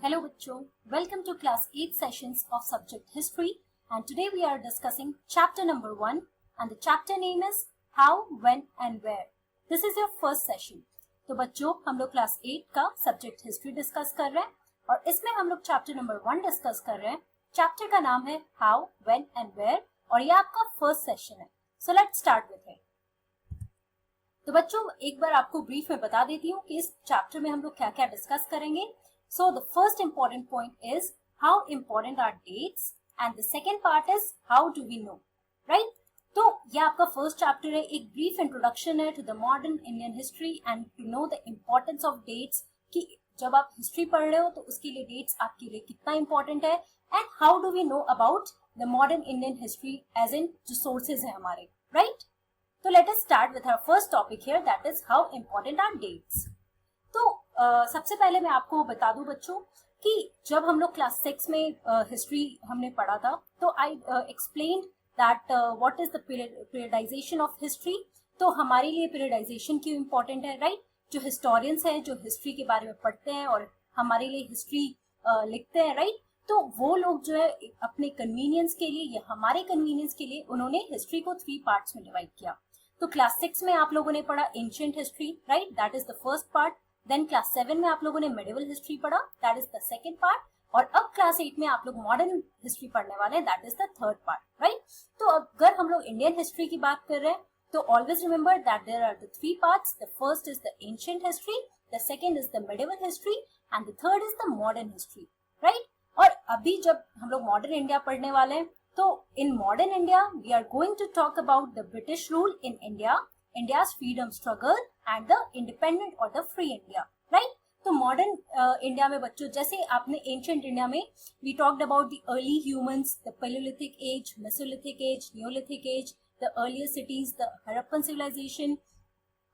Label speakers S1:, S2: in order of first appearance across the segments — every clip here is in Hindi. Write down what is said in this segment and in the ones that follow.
S1: Hello बच्चों, welcome to class 8 sessions of subject history and today we are discussing chapter number 1 and the chapter name is how, when and where. This is your first session. तो बच्चों हम लोग class 8 का subject history discuss कर रहे हैं और इसमें हम लोग chapter number 1 discuss कर रहे हैं. Chapter का नाम है how, when and where और ये आपका first session है. So let's start with it. तो बच्चों एक बार आपको ब्रीफ में बता देती हूँ कि इस चैप्टर में हम लोग क्या क्या डिस्कस करेंगे. So the first important point is how important are dates and the second part is how do we know, right? तो ये आपका फर्स्ट चैप्टर है, एक ब्रीफ इंट्रोडक्शन है to the modern Indian history and to know the importance of dates कि जब आप हिस्ट्री पढ़ रहे हो तो उसके लिए डेट्स आपके लिए कितना इंपॉर्टेंट है and how do we know about the modern Indian history as in जो सोर्सेज है हमारे, राइट? तो let us start with our first topic here that is how important are dates. तो सबसे पहले मैं आपको बता दूं बच्चों कि जब हम लोग क्लास 6 में हिस्ट्री हमने पढ़ा था तो I explained that what is the periodization of history. तो हमारे लिए पीरियडाइजेशन क्यों इम्पोर्टेंट है, राइट? जो हिस्टोरियंस हैं जो हिस्ट्री के बारे में पढ़ते हैं और हमारे लिए हिस्ट्री लिखते हैं, राइट? तो वो लोग जो है अपने कन्वीनियंस के लिए या हमारे कन्वीनियंस के लिए उन्होंने हिस्ट्री को 3 पार्ट्स में डिवाइड किया. तो क्लास 6 में आप लोगों ने पढ़ा ancient history, right? That is the first part. Then class 7 में आप लोगों ने मेडिवल हिस्ट्री पढ़ा, that is the second part. और अब क्लास 8 में आप लोग मॉडर्न हिस्ट्री पढ़ने वाले हैं, that is the third part, right? तो अगर हम लोग इंडियन हिस्ट्री की बात कर रहे हैं तो always remember that there are the 3 parts. The first is the ancient history, the second is the medieval history and the third is the modern history, right? और अभी जब हम लोग मॉडर्न इंडिया पढ़ने वाले हैं तो in modern India we are going to talk about the British rule in India, India's freedom struggle and the independent or the free India, right? तो मॉडर्न इंडिया में बच्चों जैसे आपने एंशिएंट इंडिया में we talked about the early humans, the Paleolithic age, Mesolithic age, Neolithic age, the earlier cities, the Harappan civilization.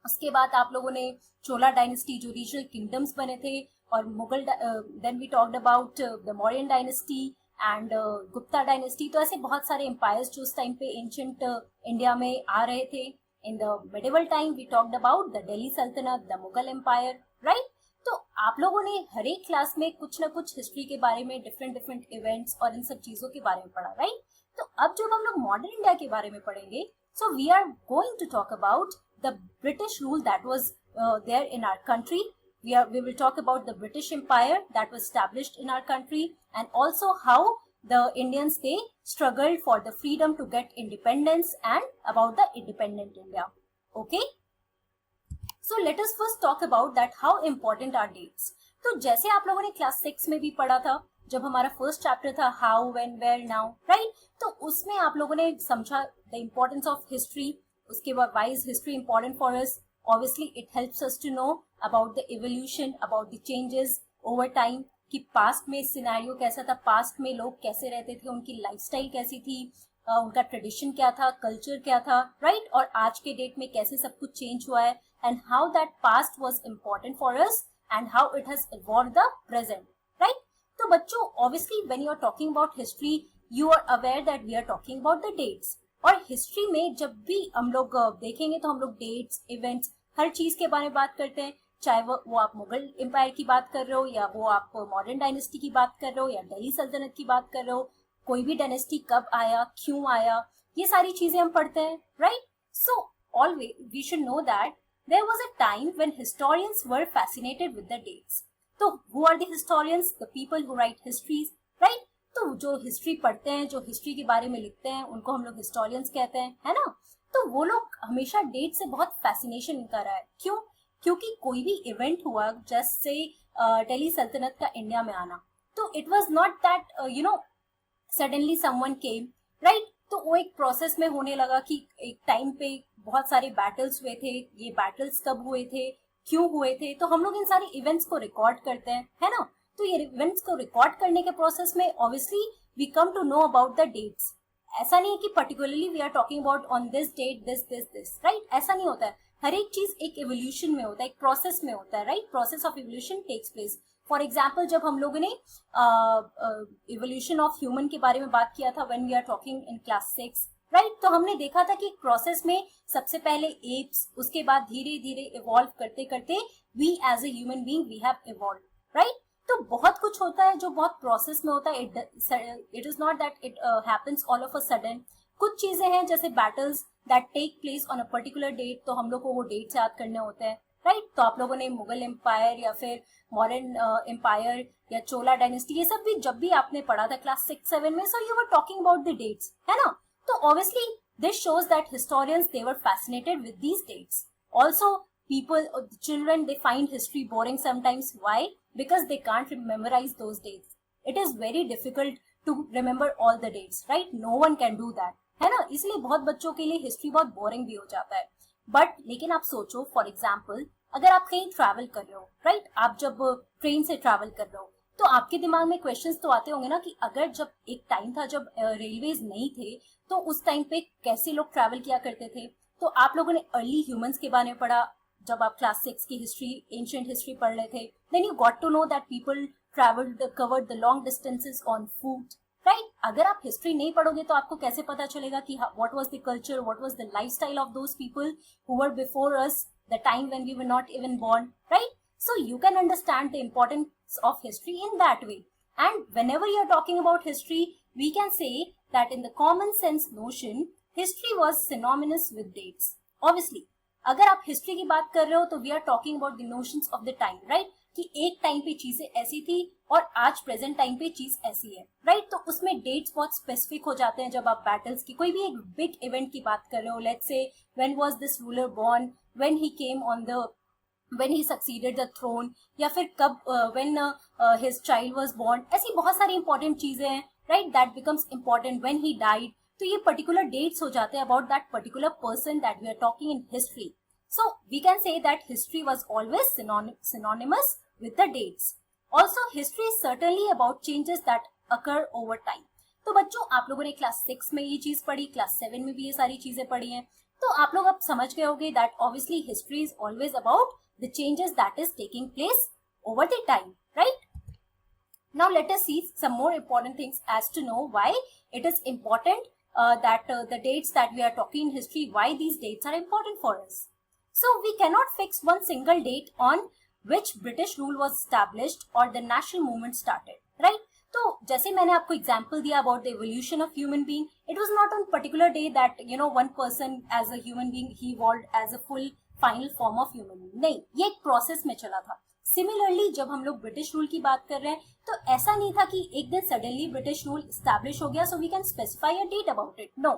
S1: उसके बाद आप लोगों ने चोला डायनेस्टी जो रीजनल किंगडम्स बने थे और Mughal, then we talked about the Mauryan dynasty and Gupta dynasty. तो ऐसे बहुत सारे एम्पायर्स जो उस टाइम पे एंशिएंट इंडिया में आ रहे थे. In the medieval time, we talked about the Delhi Sultanate, the Mughal Empire, right? तो आप लोगों ने हर एक क्लास में कुछ ना कुछ हिस्ट्री के बारे में डिफरेंट इवेंट्स और इन सब चीजों के बारे में पढ़ा, राइट? तो अब जब हम लोग मॉडर्न इंडिया के बारे में पढ़ेंगे so we are going to talk about the British rule that was there in our country. We will talk about the British Empire that was established in our country and also how the Indians they struggled for the freedom to get independence and about the independent India. Okay, so let us first talk about that how important are dates. तो जैसे आप लोगों ने क्लास 6 में भी पढ़ा था जब हमारा फर्स्ट चैप्टर था how, when, where, now, right? तो उसमें आप लोगों ने समझा द इम्पोर्टेंस ऑफ हिस्ट्री. उसके बाद why is history important for us. Obviously it helps us to know about the evolution, about the changes over time कि पास्ट में सिनेरियो कैसा था, पास्ट में लोग कैसे रहते थे, उनकी लाइफस्टाइल कैसी थी, उनका ट्रेडिशन क्या था, कल्चर क्या था, राइट? और आज के डेट में कैसे सब कुछ चेंज हुआ है and how that past was important for us and how it has evolved the present, right? तो बच्चों obviously when you are talking about history you are aware that we are talking about the dates. और हिस्ट्री में जब भी हम लोग देखेंगे तो हम लोग डेट्स, इवेंट्स, हर चीज के बारे में बात करते हैं, चाहे वो आप मुगल एम्पायर की बात कर रहे हो या वो आप मॉडर्न डायनेस्टी की बात कर रहे हो या दिल्ली सल्तनत की बात कर रहे हो. कोई भी डायनेस्टी कब आया, क्यों आया, ये सारी चीजें हम पढ़ते हैं, right? So always we should know that there was a time when historians were fascinated with the dates. तो who are the historians? The people who write histories, right? तो जो हिस्ट्री पढ़ते हैं, जो हिस्ट्री के बारे में लिखते हैं उनको हम लोग हिस्टोरियंस कहते हैं, है ना? तो वो लोग हमेशा डेट से बहुत फैसिनेशन इनका रहा है. क्यों? क्योंकि कोई भी इवेंट हुआ जैसे दिल्ली सल्तनत का इंडिया में आना, तो it was not that you no suddenly someone came, right? तो वो एक प्रोसेस में होने लगा कि एक टाइम पे बहुत सारे बैटल्स हुए थे. ये बैटल्स कब हुए थे, क्यों हुए थे, तो हम लोग इन सारे इवेंट्स को रिकॉर्ड करते हैं, है ना? तो ये इवेंट्स को रिकॉर्ड करने के प्रोसेस में obviously we come to know about the dates. ऐसा नहीं है कि particularly we are talking about on this date this, right? ऐसा नहीं होता है. हर एक चीज एक एवोल्यूशन में होता है, एक प्रोसेस में होता है, right? Process of evolution takes place. For example जब हम लोगों ने एवोल्यूशन ऑफ ह्यूमन के बारे में बात किया था when we are talking in class 6, right? तो हमने देखा था कि प्रोसेस में सबसे पहले एप्स, उसके बाद धीरे धीरे इवॉल्व करते करते we as a human being we have evolve, right? तो बहुत कुछ कुछ होता है जो बहुत प्रोसेस में होता है, it is not that it happens all of a sudden. कुछ चीजें हैं जैसे battles that take place on a particular date, तो हम लोग को वो डेट्स याद करने होते हैं, राइट। तो आप लोगों ने मुगल एम्पायर या फिर मॉडर्न एम्पायर या चोला डायनेस्टी, ये सब भी जब भी आपने पढ़ा था क्लास 6-7 में, so you were talking about the dates, है ना। तो obviously this shows that historians they were fascinated with these dates. Also people, children, they find history boring sometimes. Why? Because they can't memorize those dates. It is very difficult to remember all the dates, right? No one can do that, है ना। इसलिए बहुत बच्चों के लिए हिस्ट्री बहुत बोरिंग भी हो जाता है। बट लेकिन आप सोचो, फॉर एग्जाम्पल अगर आप कहीं ट्रैवल कर रहे हो, राइट, आप जब ट्रेन से ट्रैवल कर रहे हो तो आपके दिमाग में क्वेश्चंस तो आते होंगे ना कि अगर जब एक टाइम था जब रेलवेज नहीं थे तो उस टाइम पे कैसे लोग ट्रैवल किया करते थे। तो आप लोगों ने अर्ली ह्यूमंस के बारे में पढ़ा जब आप क्लास 6 की हिस्ट्री, एंशिएंट हिस्ट्री पढ़ रहे थे। Then you got to know that people travelled, covered the long distances on foot, right. अगर आप हिस्ट्री नहीं पढ़ोगे तो आपको कैसे पता चलेगा कि what was the culture, what was the lifestyle of those people who were before us, the time when we were not even born, right. So you can understand the importance of history in that way. And whenever you are talking about history, we can say that in the common sense notion, history was synonymous with dates. Obviously, अगर आप हिस्ट्री की बात कर रहे हो तो we are talking about the notions of the time, right, कि एक टाइम पे चीजें ऐसी थी और आज प्रेजेंट टाइम पे चीज ऐसी है, राइट। तो उसमें डेट्स बहुत स्पेसिफिक हो जाते हैं जब आप बैटल्स की, कोई भी एक बिग इवेंट की बात कर रहे हो, let's say when was this ruler born, when he came on the, when he succeeded the throne, या फिर कब when his child was born, ऐसी बहुत सारी इंपॉर्टेंट चीजें हैं, right, that becomes important when he died। तो ये पर्टिकुलर डेट्स हो जाते हैं about that particular person that we are talking in history. So we can say that history was always synonymous with the dates. Also, history is certainly about changes that occur over time. तो बच्चों, आप लोगों ने क्लास 6 में ये चीज पढ़ी, क्लास 7 में भी ये सारी चीजें पढ़ी हैं, तो आप लोग अब समझ गए होंगे that obviously history is always about the changes that is taking place over the time, right? Now let us see some more important things as to know why it is important that the dates that we are talking in history, why these dates are important for us. So we cannot fix one single date on which British rule was established or the national movement started, right? तो जैसे मैंने आपको एग्जाम्पल दिया about the evolution of human being, it was not on particular day that you know one person as a human being he evolved as a full final form of human being, नहीं, ये एक प्रोसेस में चला था। सिमिलरली जब हम लोग ब्रिटिश रूल की बात कर रहे हैं तो ऐसा नहीं था कि एक दिन सडनली ब्रिटिश रूल स्टैब्लिश हो गया so we can specify a date about it, no.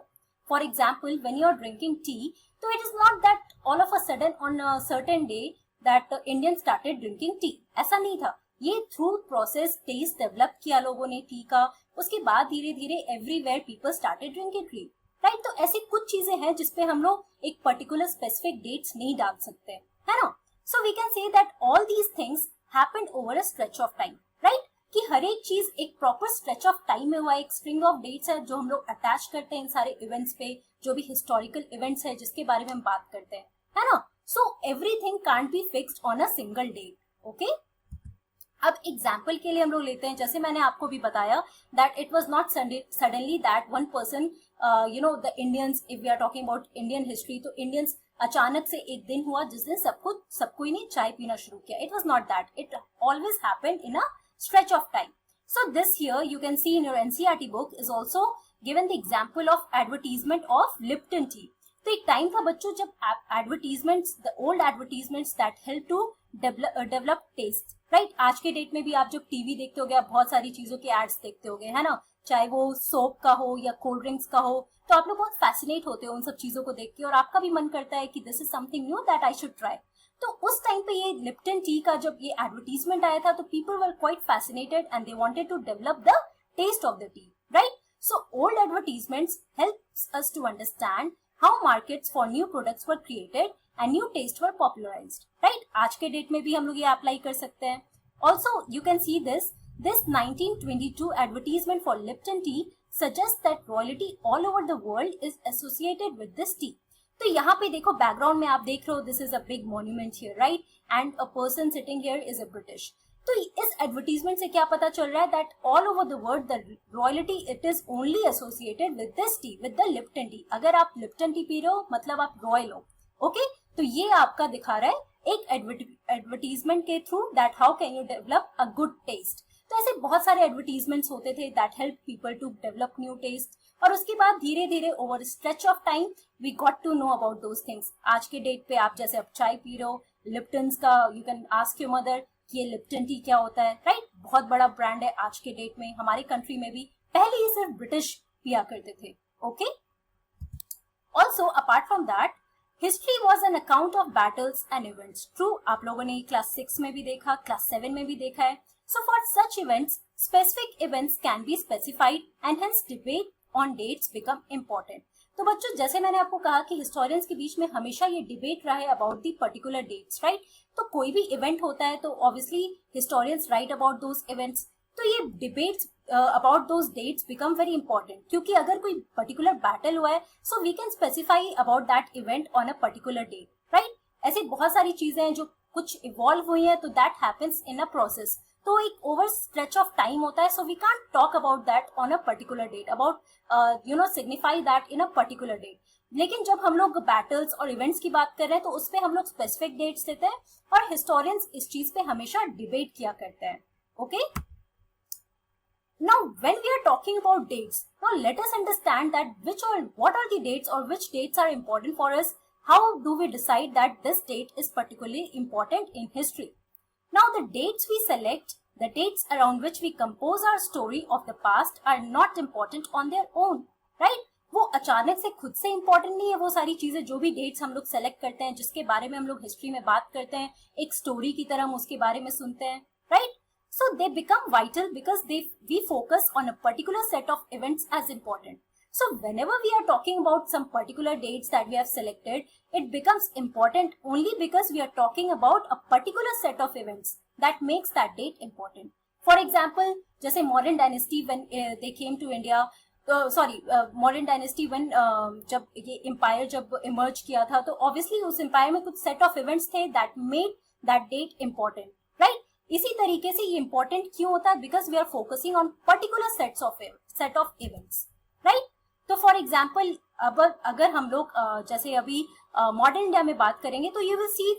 S1: For example when you are drinking tea, तो it is not that all of a sudden on a certain day that Indian started drinking tea, ऐसा नहीं था। ये थ्रू प्रोसेस टेस्ट डेवलप किया लोगों ने टी का, उसके बाद धीरे धीरे everywhere people started drinking T, right. तो ऐसी कुछ चीजें हैं जिसपे हम लोग एक पर्टिकुलर स्पेसिफिक डेट्स नहीं डाल सकते, है ना। So we can say that all these things happened over a stretch of time, right, कि हर एक चीज एक प्रॉपर स्ट्रेच ऑफ टाइम में हुआ, एक स्ट्रिंग ऑफ डेट्स है जो हम लोग अटैच करते हैं इन सारे इवेंट्स पे, जो भी हिस्टोरिकल इवेंट्स है जिसके बारे में हम बात करते हैं, है ना। So everything can't be fixed on a single date, okay. अब एग्जाम्पल के लिए हम लोग लेते हैं, जैसे मैंने आपको भी बताया that it was not suddenly that one person, you know the Indians, if we are talking about Indian history, तो इंडियंस अचानक से एक दिन हुआ जिस दिन सबको ही ने चाय पीना शुरू किया। It was not that, it always happened in a stretch of time. So this here you can see in your NCERT book is also given the example of advertisement of Lipton tea. तो एक टाइम था बच्चों जब advertisements, the old advertisements that help to develop taste, right. आज के डेट में भी आप जब टीवी देखते होगे आप बहुत सारी चीजों के एड्स देखते होगे, है ना, चाहे वो सोप का हो या कोल्ड ड्रिंक्स का हो, तो आप लोग बहुत फैसिनेट होते हो उन सब चीजों को देख के और आपका भी मन करता है कि this is something knew that I should try. तो उस टाइम पे ये लिप्टन टी का जब ये एडवर्टीजमेंट आया था तो people were quite fascinated and they wanted to develop the taste of the tea, right. So old advertisements helps us to understand how markets for new products were created and new tastes were popularized, right? आज के डेट में भी हम लोग ये अप्लाई कर सकते हैं। Also, you can see this 1922 advertisement for Lipton tea suggests that royalty all over the world is associated with this tea. तो यहाँ पे देखो बैकग्राउंड में आप देख रहे हो, this is a big monument here, right? And a person sitting here is a British. तो इस एडवर्टीजमेंट से क्या पता चल रहा है that all over the world the royalty it is only associated with this T, with the Lipton T. अगर आप लिप्टन टी पी रहे हो मतलब आप रॉयल हो, ओके। तो ये आपका दिखा रहा है एक एडवर्टीजमेंट के through that how can you develop a good taste. तो ऐसे बहुत सारे एडवर्टीजमेंट्स होते थे that help people to develop new taste, और उसके बाद धीरे धीरे over stretch of time we got to know about those things. आज के डेट पे आप जैसे अब चाय पी रहे हो, लिप्टन्स का, you can ask your mother कि ये लिप्टन टी क्या होता है, राइट? बहुत बड़ा ब्रांड है आज के डेट में. हमारे कंट्री में भी पहले ये सिर्फ ब्रिटिश पिया करते थे. Okay. Also apart from that, history was an account of battles and events. True, आप लोगों ने क्लास 6 में भी देखा, क्लास 7 में भी देखा है. So for such events, specific events can be specified and hence debate on dates become important. तो बच्चों, जैसे मैंने आपको कहा कि हिस्टोरियंस के बीच में हमेशा ये डिबेट रहा है about the particular dates, right? तो कोई भी इवेंट होता है तो obviously historians write about those events. तो ये debates about those dates become very important, क्योंकि अगर कोई पर्टिकुलर बैटल हुआ है so we can specify about that event on a particular date, right? ऐसी बहुत सारी चीजें हैं जो कुछ इवॉल्व हुई हैं, तो that happens in a process. तो एक ओवर स्ट्रेच ऑफ टाइम होता है, so we can't talk about that on a particular date, about signify that in a particular date. लेकिन जब हम लोग बैटल्स और इवेंट्स की बात कर रहे हैं तो उस पर हम लोग स्पेसिफिक डेट्स देते हैं, और हिस्टोरियंस इस चीज पे हमेशा डिबेट किया करते हैं. Okay. Now, when we are talking about dates, now let us understand that what are the dates or which dates are important for us. How do we decide that this date is particularly important in history? Now, the dates we select, the dates around which we compose our story of the past are not important on their own, right? वो अचानक से खुद से important नहीं है. वो सारी चीजें, जो भी dates हम लोग select करते हैं, जिसके बारे में हम लोग history में बात करते हैं, एक story की तरह हम उसके बारे में सुनते हैं, right? So they become vital because we focus on a particular set of events as important. So whenever we are talking about some particular dates that we have selected, it becomes important only because we are talking about a particular set of events that makes that date important. For example, जैसे Mauryan dynasty when they came to India, Mauryan dynasty when जब ये empire जब emerge किया था, तो obviously उस empire में कुछ set of events थे that made that date important, right? इसी तरीके से ये इंपॉर्टेंट क्यों होता है? Because we are focusing on particular set of events, right? तो फॉर एग्जाम्पल, अब अगर हम लोग जैसे अभी मॉडर्न इंडिया में बात करेंगे तो you will see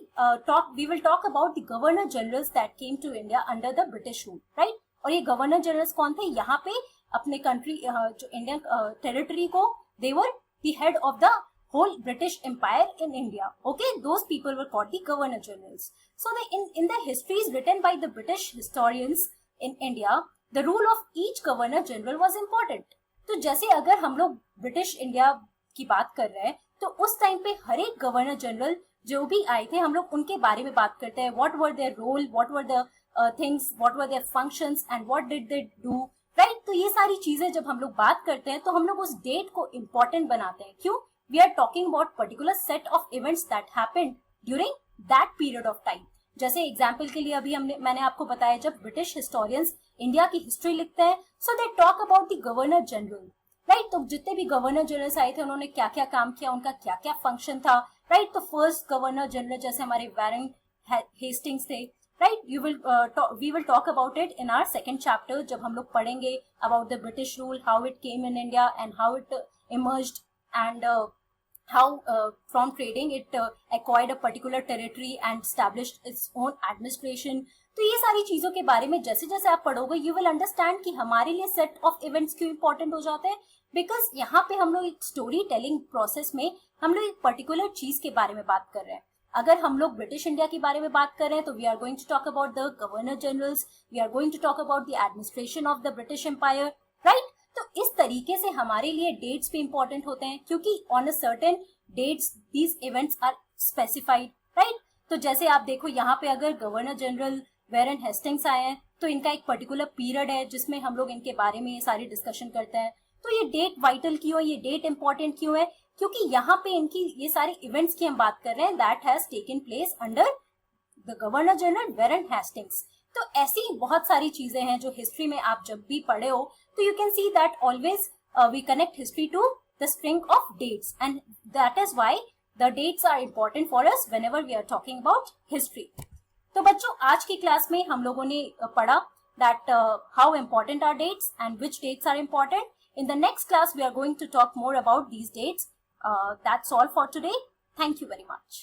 S1: we will talk about the governor generals that came to India under the British rule, right? और ये गवर्नर जनरल्स कौन थे? यहाँ पे अपने कंट्री जो इंडियन टेरिटरी को, they were the head of the whole British Empire in India. Okay, those people were called the Governor Generals. So in the histories written by the British historians in India, the rule of each Governor General was important. तो जैसे अगर हम लोग ब्रिटिश इंडिया की बात कर रहे हैं तो उस टाइम पे हर एक गवर्नर जनरल जो भी आए थे, हम लोग उनके बारे में बात करते हैं. What were their role, what were the things, what were their functions and what did they do, right? तो ये सारी चीजें जब हम लोग बात करते हैं तो हम लोग उस डेट को इम्पोर्टेंट बनाते हैं. क्यों? We are talking about particular set of events that happened during that period of time. जैसे एग्जाम्पल के लिए अभी मैंने आपको बताया, जब ब्रिटिश हिस्टोरियंस इंडिया की हिस्ट्री लिखते हैं, so they talk about the governor general, right? तो जितने भी गवर्नर जनरल्स आए थे उन्होंने क्या क्या काम किया, उनका क्या क्या फंक्शन था, राइट? तो फर्स्ट गवर्नर जनरल जैसे हमारे वारेन हेस्टिंग्स थे, right? We will talk about it in our second chapter, जब हम लोग पढ़ेंगे about the British rule, how it came in India and how it emerged and how from trading it acquired a particular territory and established its own administration. तो ये सारी चीजों के बारे में जैसे जैसे आप पढ़ोगे यू विल अंडरस्टैंड कि हमारे लिए सेट ऑफ इवेंट्स क्यों इंपॉर्टेंट हो जाते हैं. बिकॉज यहाँ पे हम लोग एक स्टोरी टेलिंग प्रोसेस में हम लोग एक पर्टिकुलर चीज के बारे में बात कर रहे हैं. अगर हम लोग ब्रिटिश इंडिया के बारे में बात कर रहे हैं तो we are going to talk about the governor generals, we are going to talk about the administration of the British empire, right? तो इस तरीके से हमारे लिए डेट्स भी इंपॉर्टेंट होते हैं, क्योंकि on a certain dates these events are specified, right? तो जैसे आप देखो यहाँ पे अगर गवर्नर जनरल वारेन हेस्टिंग्स आए हैं तो इनका एक पर्टिकुलर पीरियड है जिसमें हम लोग इनके बारे में ये सारी डिस्कशन करते हैं. तो ये डेट वाइटल क्यों है, ये डेट इंपॉर्टेंट क्यों है? क्योंकि यहाँ पे इनकी ये सारे इवेंट्स की हम बात कर रहे हैं that has taken place under the governor general Warren Hastings. तो ऐसी बहुत सारी चीजें हैं जो हिस्ट्री में आप जब भी पढ़े हो तो you can see that always we connect history to the string of dates and that is why the dates are important for us whenever we are talking about history. तो बच्चों, आज की क्लास में हम लोगों ने पढ़ा that how important are dates and which dates are important. In the next class we are going to talk more about these dates. That's all for today. Thank you very much.